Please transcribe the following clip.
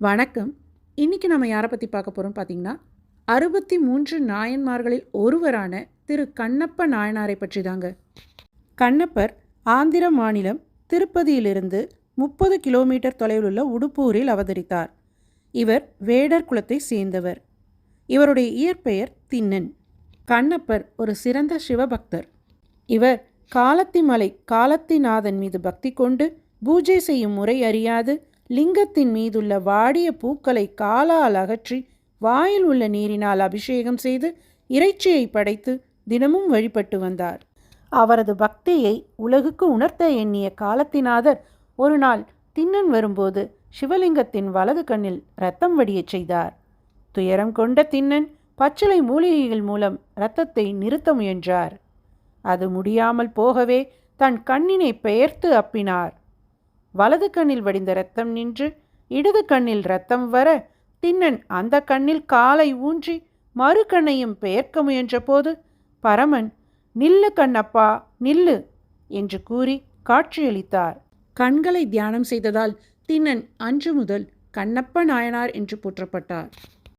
வணக்கம். இன்னைக்கு நம்ம யாரை பற்றி பார்க்க போகிறோம் பார்த்தீங்கன்னா, 63 நாயன்மார்களில் ஒருவரான திரு கண்ணப்ப நாயனாரை பற்றி தாங்க. கண்ணப்பர் ஆந்திர மாநிலம் திருப்பதியிலிருந்து 30 கிலோமீட்டர் தொலைவில் உள்ள உடுப்பூரில் அவதரித்தார். இவர் வேடர் குலத்தை சேர்ந்தவர். இவருடைய இயற்பெயர் திண்ணன். கண்ணப்பர் ஒரு சிறந்த சிவபக்தர். இவர் காலத்திமலை காலத்திநாதன் மீது பக்தி கொண்டு பூஜை செய்யும் முறை அறியாது லிங்கத்தின் மீதுள்ள வாடிய பூக்களை காலால் அகற்றி வாயில் உள்ள நீரினால் அபிஷேகம் செய்து இறைச்சியை படைத்து தினமும் வழிபட்டு வந்தார். அவரது பக்தியை உலகுக்கு உணர்த்த எண்ணிய காலத்திநாதர் ஒரு நாள் திண்ணன் வரும்போது சிவலிங்கத்தின் வலது கண்ணில் இரத்தம் வடியச் செய்தார். துயரம் கொண்ட திண்ணன் பச்சிலை மூலிகைகள் மூலம் இரத்தத்தை நிறுத்த முயன்றார். அது முடியாமல் போகவே தன் கண்ணினை பெயர்த்து அப்பினார். வலது கண்ணில் வடிந்த இரத்தம் நின்று இடது கண்ணில் இரத்தம் வர திண்ணன் அந்த கண்ணில் காலை ஊன்றி மறு கண்ணையும் பெயர்க்க முயன்ற போது பரமன் நில்லு கண்ணப்பா நில்லு என்று கூறி காட்சியளித்தார். கண்களை தியானம் செய்ததால் திண்ணன் அன்று முதல் கண்ணப்ப நாயனார் என்று போற்றப்பட்டார்.